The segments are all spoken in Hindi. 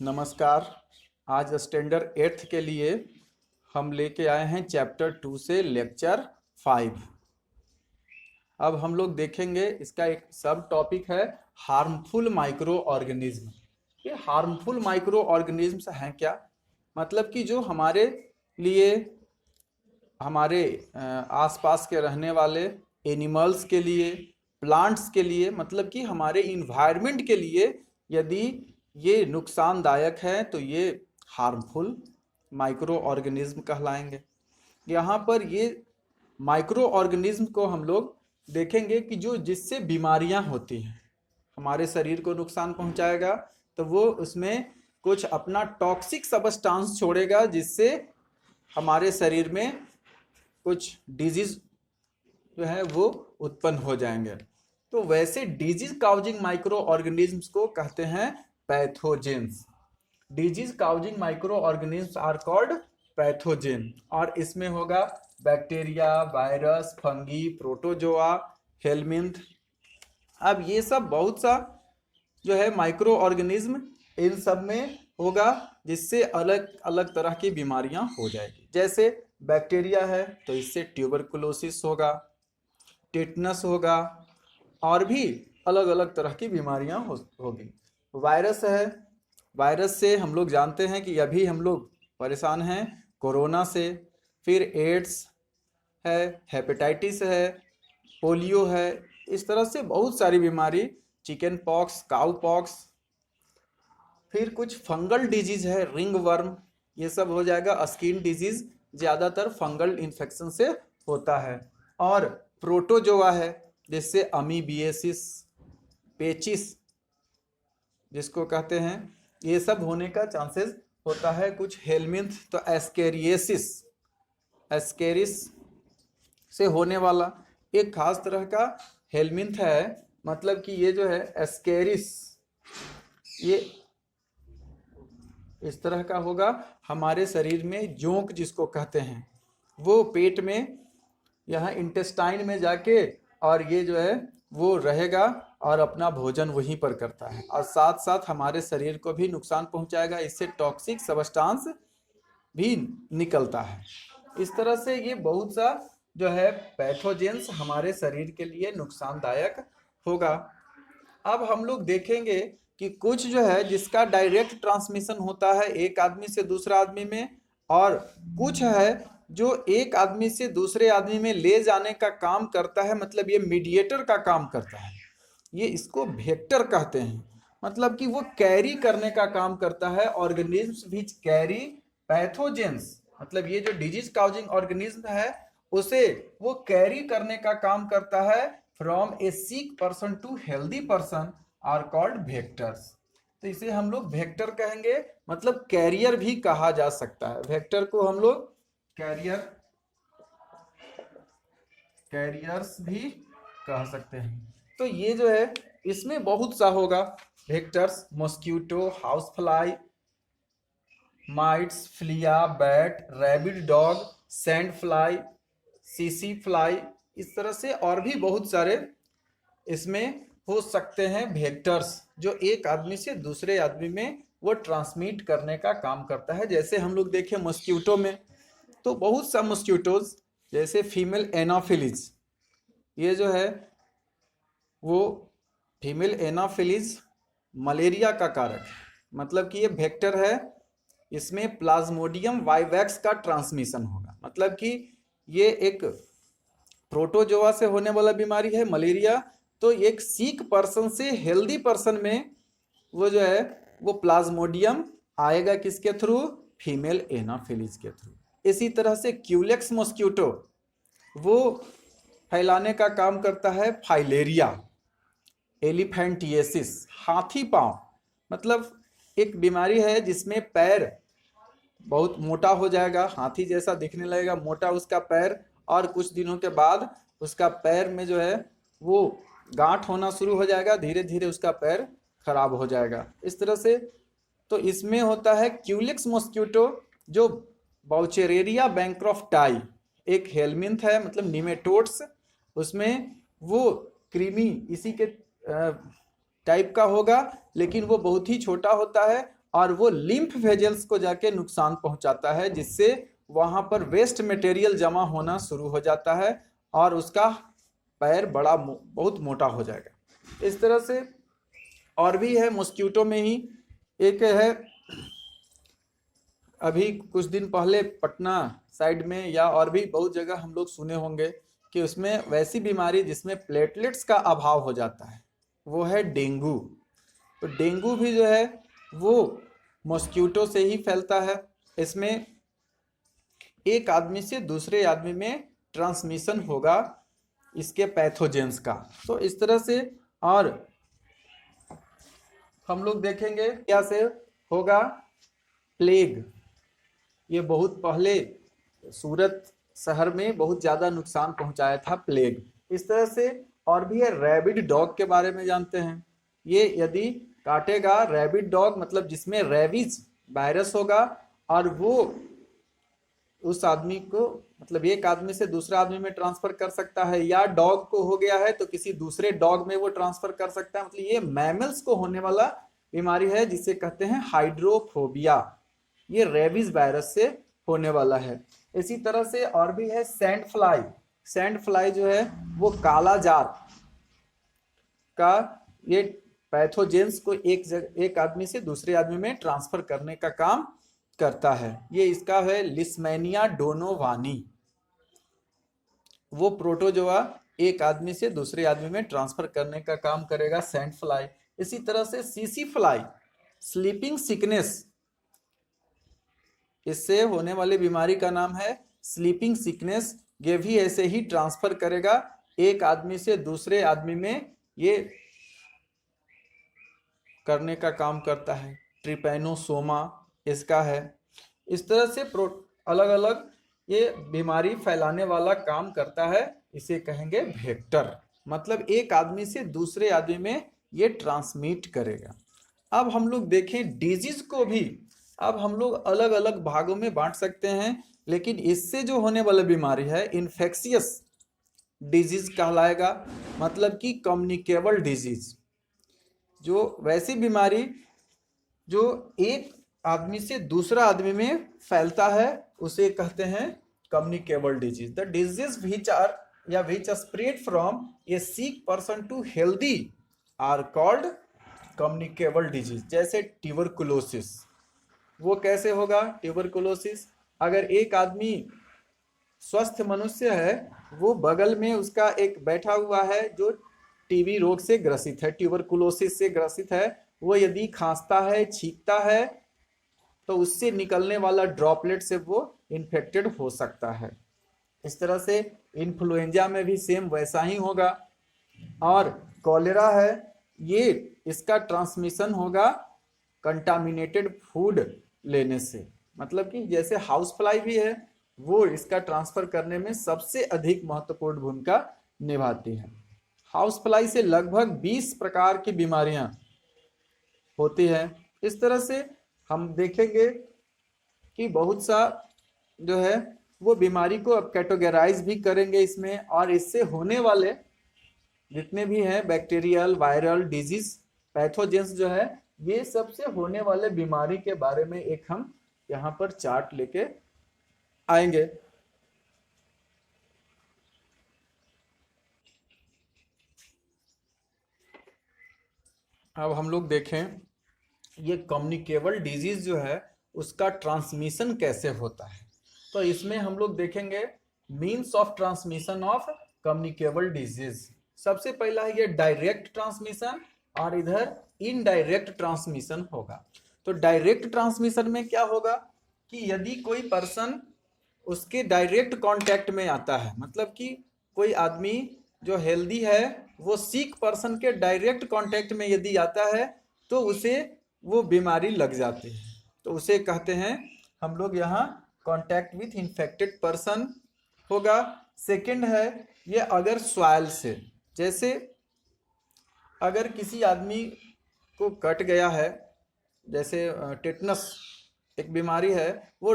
नमस्कार। आज स्टैंडर्ड 8th के लिए हम लेके आए हैं चैप्टर 2 से लेक्चर 5। अब हम लोग देखेंगे, इसका एक सब टॉपिक है हार्मफुल माइक्रो ऑर्गेनिज्म। ये हार्मफुल माइक्रो ऑर्गेनिज्म्स हैं क्या? मतलब कि जो हमारे लिए, हमारे आसपास के रहने वाले एनिमल्स के लिए, प्लांट्स के लिए, मतलब कि हमारे इन्वायरमेंट के लिए यदि ये नुकसानदायक है तो ये हार्मफुल माइक्रो ऑर्गेनिज्म कहलाएंगे। यहाँ पर ये माइक्रो ऑर्गेनिज्म को हम लोग देखेंगे कि जो जिससे बीमारियां होती हैं, हमारे शरीर को नुकसान पहुंचाएगा, तो वो उसमें कुछ अपना टॉक्सिक सब्सटेंस छोड़ेगा जिससे हमारे शरीर में कुछ डिजीज जो है वो उत्पन्न हो जाएंगे। तो वैसे डिजीज काउजिंग माइक्रो ऑर्गेनिज्म्स को कहते हैं pathogens. Disease causing microorganisms are called pathogen, और इसमें होगा bacteria, virus, fungi, protozoa, helminth. अब ये सब बहुत सा जो है माइक्रो ऑर्गेनिज्म इन सब में होगा जिससे अलग अलग तरह की बीमारियां हो जाएगी। जैसे बैक्टीरिया है तो इससे ट्यूबरकुलोसिस होगा, टेटनस होगा, और भी अलग अलग तरह की बीमारियां होगी। वायरस है, वायरस से हम लोग जानते हैं कि अभी हम लोग परेशान हैं कोरोना से। फिर एड्स है, हेपेटाइटिस है, पोलियो है, इस तरह से बहुत सारी बीमारी, चिकन पॉक्स, काउ पॉक्स। फिर कुछ फंगल डिजीज है, रिंग वर्म, ये सब हो जाएगा। स्किन डिजीज ज़्यादातर फंगल इन्फेक्शन से होता है। और प्रोटोजोआ है जिससे अमीबिएसिस, पेचिस जिसको कहते हैं, ये सब होने का चांसेस होता है। कुछ हेलमिंथ तो एस्केरिएसिस, एस्केरिस से होने वाला एक खास तरह का हेलमिंथ है। मतलब कि ये जो है एस्केरिस, ये इस तरह का होगा। हमारे शरीर में जोंक जिसको कहते हैं, वो पेट में, यहाँ इंटेस्टाइन में जाके, और ये जो है वो रहेगा और अपना भोजन वहीं पर करता है, और साथ साथ हमारे शरीर को भी नुकसान पहुंचाएगा। इससे टॉक्सिक सब्सटेंस भी निकलता है। इस तरह से ये बहुत सा जो है पैथोजेंस हमारे शरीर के लिए नुकसानदायक होगा। अब हम लोग देखेंगे कि कुछ जो है जिसका डायरेक्ट ट्रांसमिशन होता है एक आदमी से दूसरा आदमी में, और कुछ है जो एक आदमी से दूसरे आदमी में ले जाने का काम करता है, मतलब ये मीडिएटर का काम करता है। ये इसको वेक्टर कहते हैं, मतलब कि वो कैरी करने का काम करता है। ऑर्गेनिज्म्स भी कैरी पैथोजेंस, मतलब ये जो डिजीज काउजिंग ऑर्गेनिज्म है उसे वो कैरी करने का काम करता है। From a sick person to healthy person are called vectors. तो इसे हम लोग वेक्टर कहेंगे, मतलब कैरियर भी कहा जा सकता है। वेक्टर को हम लोग कैरियर, कैरियर्स भी कह सकते हैं। तो ये जो है इसमें बहुत सा होगा vectors. Mosquito, house fly, mites, Phulia, bat, rabbit dog, sand fly, CC fly, इस तरह से और भी बहुत सारे इसमें हो सकते हैं वेक्टर्स, जो एक आदमी से दूसरे आदमी में वो ट्रांसमिट करने का काम करता है। जैसे हम लोग देखें मॉस्किटो में, तो बहुत सा मॉस्किटोज, जैसे फीमेल एनाफिलीज, ये जो है वो फीमेल एनाफिलीज मलेरिया का कारक है, मतलब कि ये वेक्टर है। इसमें प्लाज्मोडियम वाइवैक्स का ट्रांसमिशन होगा, मतलब कि ये एक प्रोटोजोआ से होने वाला बीमारी है मलेरिया। तो एक सिक पर्सन से हेल्दी पर्सन में वो जो है वो प्लाज्मोडियम आएगा, किसके थ्रू? फीमेल एनाफिलीज के थ्रू। इसी तरह से क्यूलेक्स मॉस्किटो वो फैलाने का काम करता है फाइलेरिया, एलिफेंटिएसिस, हाथी पांव, मतलब एक बीमारी है जिसमें पैर बहुत मोटा हो जाएगा, हाथी जैसा दिखने लगेगा, मोटा उसका पैर, और कुछ दिनों के बाद उसका पैर में जो है वो गांठ होना शुरू हो जाएगा, धीरे धीरे उसका पैर खराब हो जाएगा, इस तरह से। तो इसमें होता है क्यूलिक्स मॉस्किटो, जो बाउचेरेरिया बैंक्रॉफ्टाई एक हेलमिंथ है, मतलब निमेटोड्स, उसमें वो कृमि इसी के टाइप का होगा, लेकिन वो बहुत ही छोटा होता है और वो लिम्फ वेजल्स को जाके नुकसान पहुंचाता है, जिससे वहां पर वेस्ट मटेरियल जमा होना शुरू हो जाता है और उसका पैर बहुत मोटा हो जाएगा। इस तरह से और भी है, मॉस्किटो में ही एक है, अभी कुछ दिन पहले पटना साइड में या और भी बहुत जगह हम लोग सुने होंगे कि उसमें वैसी बीमारी जिसमें प्लेटलेट्स का अभाव हो जाता है, वो है डेंगू। तो डेंगू भी जो है वो मॉस्किटो से ही फैलता है। इसमें एक आदमी से दूसरे आदमी में ट्रांसमिशन होगा इसके पैथोजेंस का। तो इस तरह से और हम लोग देखेंगे क्या से होगा, प्लेग। ये बहुत पहले सूरत शहर में बहुत ज़्यादा नुकसान पहुंचाया था प्लेग। इस तरह से और भी है, रैबिड डॉग के बारे में जानते हैं। ये यदि काटेगा, रैबिड डॉग मतलब जिसमें रेबीज वायरस होगा और वो उस आदमी को मतलब एक आदमी से दूसरे आदमी में ट्रांसफर कर सकता है, या डॉग को हो गया है तो किसी दूसरे डॉग में वो ट्रांसफर कर सकता है। मतलब ये मैमल्स को होने वाला बीमारी है जिसे कहते हैं हाइड्रोफोबिया। ये रेबीज वायरस से होने वाला है। इसी तरह से और भी है सैंड फ्लाई। सैंड फ्लाई जो है वो काला जार का ये पैथोजेंस को एक आदमी से दूसरे आदमी में ट्रांसफर करने का काम करता है। ये इसका है लिस्मेनिया डोनोवानी। वो प्रोटोजोआ एक आदमी से दूसरे आदमी में ट्रांसफर करने का काम करेगा सैंड फ्लाई। इसी तरह से सीसी फ्लाई, स्लीपिंग सिकनेस, इससे होने वाली बीमारी का नाम है स्लीपिंग सिकनेस। ये भी ऐसे ही ट्रांसफर करेगा एक आदमी से दूसरे आदमी में, ये करने का काम करता है। ट्रिपैनोसोमा इसका है। इस तरह से अलग अलग ये बीमारी फैलाने वाला काम करता है, इसे कहेंगे वेक्टर। मतलब एक आदमी से दूसरे आदमी में ये ट्रांसमिट करेगा। अब हम लोग देखें डिजीज को भी, अब हम लोग अलग अलग भागों में बांट सकते हैं, लेकिन इससे जो होने वाला बीमारी है इन्फेक्शियस डिजीज कहलाएगा। मतलब कि कम्युनिकेबल डिजीज, जो वैसी बीमारी जो एक आदमी से दूसरा आदमी में फैलता है उसे कहते हैं communicable disease. The disease which are या which spread from a sick person to healthy are called communicable disease. जैसे ट्यूबरकुलोसिस, वो कैसे होगा ट्यूबरकुलोसिस? अगर एक आदमी स्वस्थ मनुष्य है, वो बगल में उसका एक बैठा हुआ है जो टीबी रोग से ग्रसित है, ट्यूबरकुलोसिस से ग्रसित है, वो यदि खांसता है, छींकता है, तो उससे निकलने वाला ड्रॉपलेट से वो इन्फेक्टेड हो सकता है। इस तरह से इन्फ्लुएंजा में भी सेम वैसा ही होगा। और कॉलेरा है, ये इसका ट्रांसमिशन होगा कंटामिनेटेड फूड लेने से। मतलब कि जैसे हाउस फ्लाई भी है, वो इसका ट्रांसफर करने में सबसे अधिक महत्वपूर्ण भूमिका निभाती है। हाउस फ्लाई से लगभग 20 प्रकार की बीमारियां होती हैं। इस तरह से हम देखेंगे कि बहुत सा जो है वो बीमारी को अब कैटेगराइज भी करेंगे इसमें, और इससे होने वाले जितने भी हैं बैक्टीरियल, वायरल डिजीज, पैथोजेंस जो है, ये सबसे होने वाले बीमारी के बारे में एक हम यहाँ पर चार्ट लेके आएंगे। अब हम लोग देखें ये कम्युनिकेबल डिजीज जो है उसका ट्रांसमिशन कैसे होता है। तो इसमें हम लोग देखेंगे means of transmission of communicable disease. सबसे पहला है ये डायरेक्ट ट्रांसमिशन, और इधर इनडायरेक्ट ट्रांसमिशन होगा। तो डायरेक्ट ट्रांसमिशन में क्या होगा कि यदि कोई पर्सन उसके डायरेक्ट कांटेक्ट में आता है, मतलब कि कोई आदमी जो हेल्दी है वो सिक पर्सन के डायरेक्ट कांटेक्ट में यदि आता है तो उसे वो बीमारी लग जाती है, तो उसे कहते हैं हम लोग यहाँ कांटेक्ट विथ इन्फेक्टेड पर्सन होगा। सेकंड है ये अगर सॉइल से, जैसे अगर किसी आदमी को कट गया है, जैसे टेटनस एक बीमारी है, वो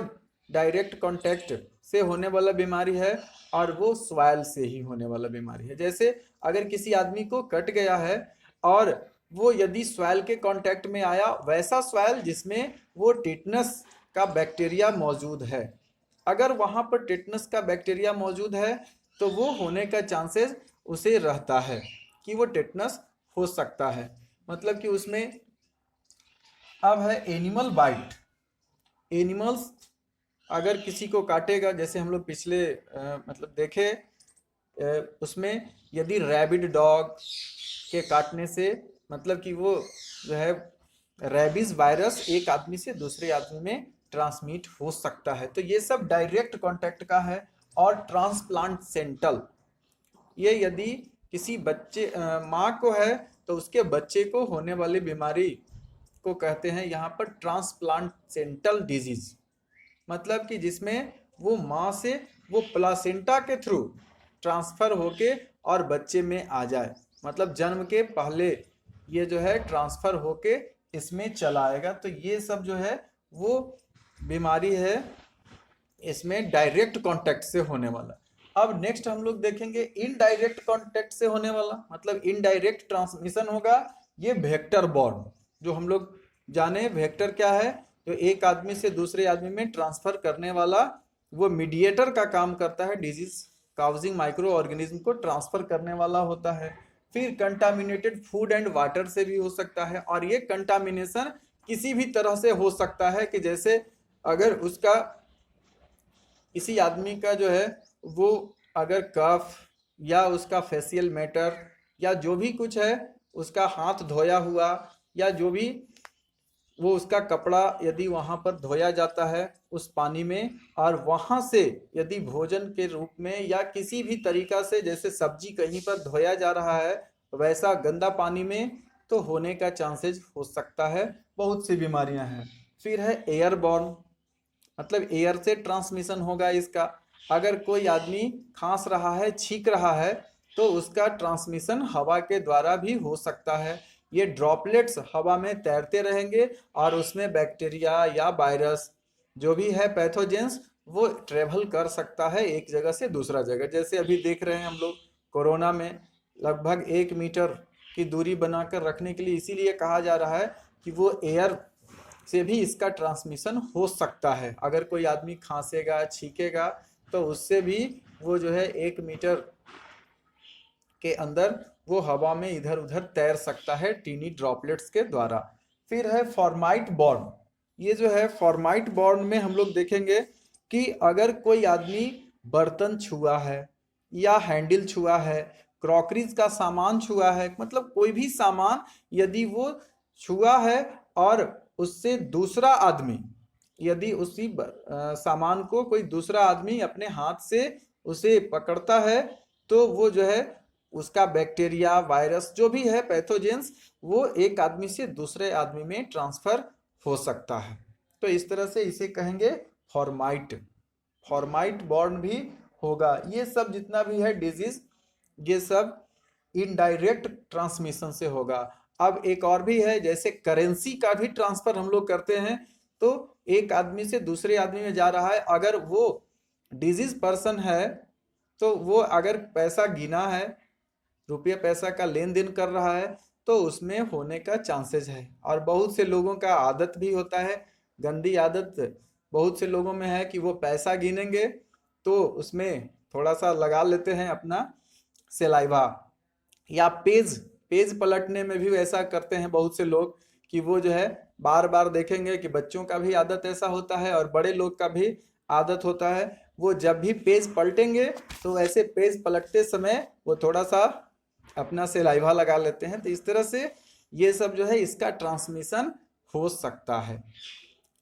डायरेक्ट कांटेक्ट से होने वाला बीमारी है और वो सॉइल से ही होने वाला बीमारी है। जैसे अगर किसी आदमी को कट गया है और वो यदि सॉइल के कांटेक्ट में आया, वैसा सॉइल जिसमें वो टिटनस का बैक्टीरिया मौजूद है, अगर वहां पर टिटनस का बैक्टीरिया मौजूद है तो वो होने का चांसेस उसे रहता है कि वो टिटनस हो सकता है। मतलब कि उसमें अब है एनिमल बाइट। एनिमल्स अगर किसी को काटेगा, जैसे हम लोग पिछले मतलब देखे, उसमें यदि रैबिड डॉग के काटने से मतलब कि वो जो है रेबीज वायरस एक आदमी से दूसरे आदमी में ट्रांसमिट हो सकता है। तो ये सब डायरेक्ट कांटेक्ट का है। और ट्रांसप्लांटेंटल, ये यदि किसी बच्चे माँ को है तो उसके बच्चे को होने वाली बीमारी को कहते हैं यहाँ पर ट्रांसप्लांटेंटल डिजीज। मतलब कि जिसमें वो माँ से वो प्लासेंटा के थ्रू ट्रांसफर होके और बच्चे में आ जाए, मतलब जन्म के पहले ये जो है ट्रांसफर होके इसमें चला आएगा। तो ये सब जो है वो बीमारी है इसमें डायरेक्ट कांटेक्ट से होने वाला। अब नेक्स्ट हम लोग देखेंगे इनडायरेक्ट कांटेक्ट से होने वाला, मतलब इनडायरेक्ट ट्रांसमिशन होगा ये वेक्टर बॉर्न। जो हम लोग जाने वेक्टर क्या है, जो एक आदमी से दूसरे आदमी में ट्रांसफर करने वाला वो मीडिएटर का काम करता है, डिजीज काउजिंग माइक्रो ऑर्गेनिज्म को ट्रांसफर करने वाला होता है। फिर कंटामिनेटेड फूड एंड वाटर से भी हो सकता है, और ये कंटामिनेशन किसी भी तरह से हो सकता है कि जैसे अगर उसका किसी आदमी का जो है वो अगर कफ या उसका फेशियल मैटर या जो भी कुछ है उसका हाथ धोया हुआ या जो भी वो उसका कपड़ा यदि वहां पर धोया जाता है उस पानी में, और वहां से यदि भोजन के रूप में या किसी भी तरीका से जैसे सब्जी कहीं पर धोया जा रहा है वैसा गंदा पानी में, तो होने का चांसेस हो सकता है। बहुत सी बीमारियां हैं। फिर है एयरबॉर्न, मतलब एयर से ट्रांसमिशन होगा इसका। अगर कोई आदमी खांस रहा है, छींक रहा है, तो उसका ट्रांसमिशन हवा के द्वारा भी हो सकता है। ये ड्रॉपलेट्स हवा में तैरते रहेंगे और उसमें बैक्टीरिया या वायरस जो भी है पैथोजेंस वो ट्रेवल कर सकता है एक जगह से दूसरा जगह। जैसे अभी देख रहे हैं हम लोग कोरोना में लगभग 1 मीटर की दूरी बनाकर रखने के लिए इसीलिए कहा जा रहा है कि वो एयर से भी इसका ट्रांसमिशन हो सकता है। अगर कोई आदमी खांसेगा, छींकेगा, तो उससे भी वो जो है 1 मीटर के अंदर वो हवा में इधर उधर तैर सकता है टीनी ड्रॉपलेट्स के द्वारा। फिर है फॉर्माइट बॉर्न। ये जो है फॉर्माइट बॉर्न में हम लोग देखेंगे कि अगर कोई आदमी बर्तन छुआ है या हैंडल छुआ है, क्रॉकरीज का सामान छुआ है, मतलब कोई भी सामान यदि वो छुआ है और उससे दूसरा आदमी यदि उसी सामान को कोई दूसरा आदमी अपने हाथ से उसे पकड़ता है, तो वो जो है उसका बैक्टीरिया वायरस जो भी है पैथोजेंस वो एक आदमी से दूसरे आदमी में ट्रांसफर हो सकता है। तो इस तरह से इसे कहेंगे फॉर्माइट। फॉर्माइट बॉर्न भी होगा। ये सब जितना भी है डिजीज ये सब इनडायरेक्ट ट्रांसमिशन से होगा। अब एक और भी है, जैसे करेंसी का भी ट्रांसफर हम लोग करते हैं। तो एक आदमी से दूसरे आदमी में जा रहा है, अगर वो डिजीज पर्सन है तो वो अगर पैसा गिना है, रुपया पैसा का लेन देन कर रहा है, तो उसमें होने का चांसेस है। और बहुत से लोगों का आदत भी होता है, गंदी आदत बहुत से लोगों में है कि वो पैसा गिनेंगे तो उसमें थोड़ा सा लगा लेते हैं अपना सलाइवा, या पेज पेज पलटने में भी ऐसा करते हैं बहुत से लोग कि वो जो है बार बार देखेंगे कि बच्चों का भी आदत ऐसा होता है और बड़े लोग का भी आदत होता है। वो जब भी पेज पलटेंगे तो ऐसे पेज पलटते समय वो थोड़ा सा अपना सलाइवा लगा लेते हैं। तो इस तरह से ये सब जो है इसका ट्रांसमिशन हो सकता है।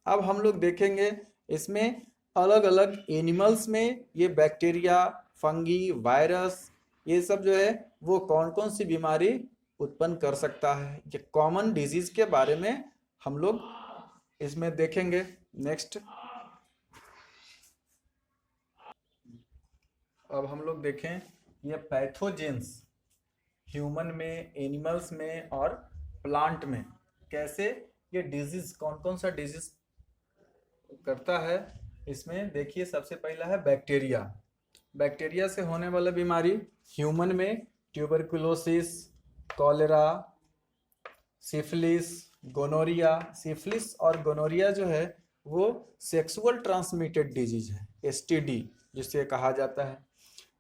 अब हम लोग देखेंगे इसमें अलग अलग एनिमल्स में ये बैक्टीरिया, फंगी, वायरस ये सब जो है वो कौन कौन सी बीमारी उत्पन्न कर सकता है। ये कॉमन डिजीज के बारे में हम लोग इसमें देखेंगे। नेक्स्ट अब हम लोग देखें ये पैथोजेंस ह्यूमन में, एनिमल्स में और प्लांट में कैसे ये डिजीज कौन कौन सा डिजीज करता है। इसमें देखिए सबसे पहला है बैक्टीरिया। बैक्टीरिया से होने वाला बीमारी ह्यूमन में tuberculosis, cholera, syphilis, gonorrhoea. Syphilis और गोनोरिया जो है वो सेक्सुअल ट्रांसमिटेड डिजीज है, एसटीडी जिसे कहा जाता है।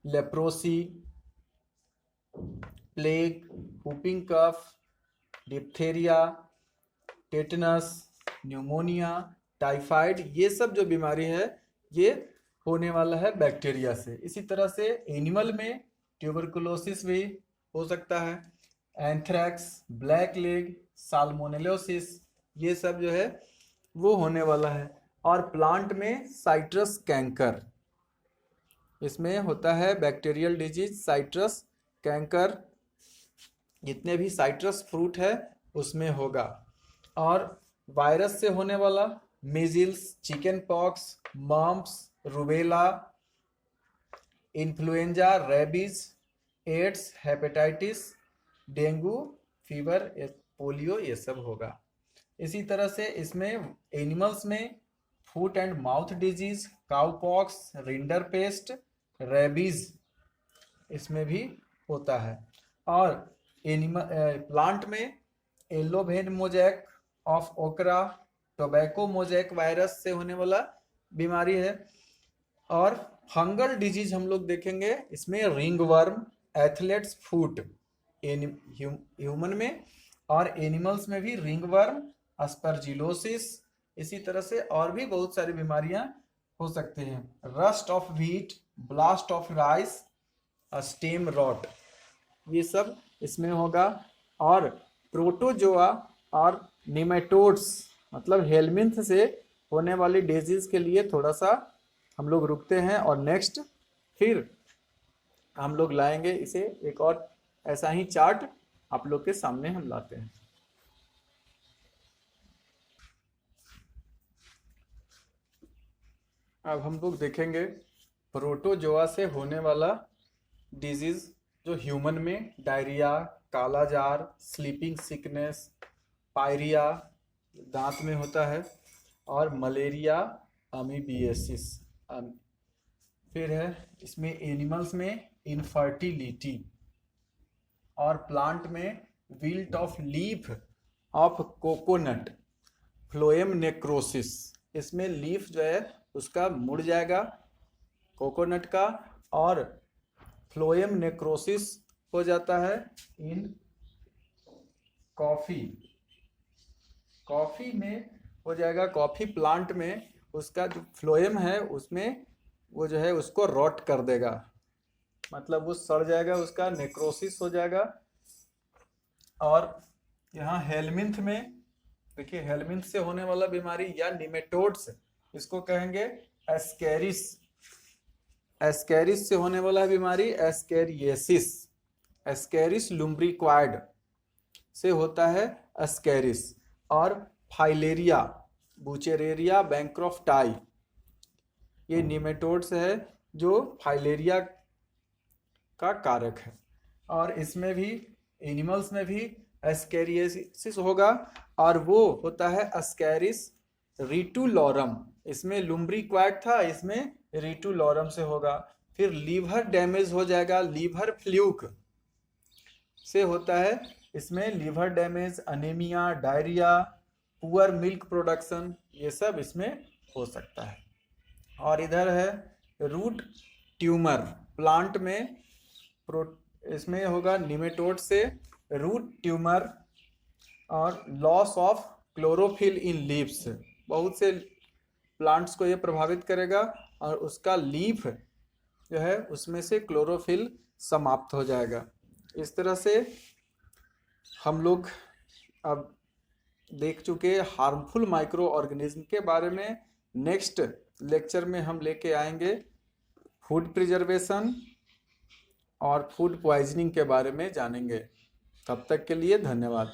Leprosy, plague, whooping cough, diphtheria, tetanus, pneumonia, typhoid, ये सब जो बीमारी है ये होने वाला है बैक्टीरिया से। इसी तरह से एनिमल में ट्यूबरकुलोसिस भी हो सकता है, एंथ्रैक्स, ब्लैक लेग, साल्मोनेलोसिस, ये सब जो है वो होने वाला है। और प्लांट में साइट्रस कैंकर, इसमें होता है बैक्टीरियल डिजीज साइट्रस कैंकर, जितने भी साइट्रस फ्रूट है उसमें होगा। और वायरस से होने वाला measles, chicken pox, mumps, rubella, influenza, rabies, AIDS, hepatitis, dengue fever, polio, ये सब होगा। इसी तरह से इसमें एनिमल्स में foot and mouth disease, cowpox, rinderpest, rabies, इसमें भी होता है। और एनिमल प्लांट में yellow vein mosaic of okra, tobacco mosaic virus से होने वाला बीमारी है। और फंगल डिजीज हम लोग देखेंगे, इसमें रिंग वर्म, एथलेट्स फूट, ह्यूमन में और एनिमल्स में भी रिंग वर्म, अस्परजिलोसिस, इसी तरह से और भी बहुत सारी बीमारियां हो सकती हैं। Rust of wheat, blast of rice, stem rot, ये सब इसमें होगा। और प्रोटोजोआ और निमेटोड्स मतलब हेलमिंथ से होने वाली डिजीज के लिए थोड़ा सा हम लोग रुकते हैं और नेक्स्ट फिर हम लोग लाएंगे इसे एक और ऐसा ही चार्ट आप लोग के सामने हम लाते हैं। अब हम लोग देखेंगे प्रोटोजोआ से होने वाला डिजीज जो ह्यूमन में डायरिया, कालाजार, स्लीपिंग सिकनेस, पायरिया दांत में होता है, और मलेरिया, अमीबियासिस। फिर है इसमें एनिमल्स में इनफर्टिलिटी, और प्लांट में wilt of leaf of coconut, phloem necrosis, इसमें लीफ जो है उसका मुड़ जाएगा कोकोनट का, और फ्लोएम नेक्रोसिस हो जाता है इन कॉफी, कॉफी में हो जाएगा। कॉफी प्लांट में उसका जो फ्लोएम है उसमें वो जो है उसको रॉट कर देगा, मतलब वो सड़ जाएगा, उसका नेक्रोसिस हो जाएगा। और यहाँ हेलमिंथ में देखिए, हेलमिंथ से होने वाला बीमारी या निमेटोड्स, इसको कहेंगे एस्केरिस। एस्केरिस से होने वाला बीमारी एस्केरिएसिस, एस्केरिस लुम्ब्रिक्वाइड से होता है एस्केरिस। और फाइलेरिया, बुचेरेरिया, बैंक्रॉफ्टाई, ये निमेटोड्स है जो फाइलेरिया का कारक है। और इसमें भी एनिमल्स में भी एस्केरिएसिस होगा, और वो होता है एस्केरिस रिटुलोरम, इसमें लुम्ब्रिक्वाइड था, इसमें रिटुलोरम से होगा। फिर लीवर डैमेज हो जाएगा, लीवर फ्लूक से होता है, इसमें liver damage, anaemia, diarrhoea, poor milk production, ये सब इसमें हो सकता है। और इधर है रूट ट्यूमर, प्लांट में इसमें होगा निमेटोड से रूट ट्यूमर, और loss of chlorophyll in leaves, बहुत से प्लांट्स को ये प्रभावित करेगा और उसका लीफ जो है उसमें से क्लोरोफिल समाप्त हो जाएगा। इस तरह से हम लोग अब देख चुके हार्मफुल माइक्रो ऑर्गेनिज्म के बारे में। नेक्स्ट लेक्चर में हम लेके आएंगे फूड प्रिजर्वेशन और फूड पॉइजनिंग के बारे में जानेंगे। तब तक के लिए धन्यवाद।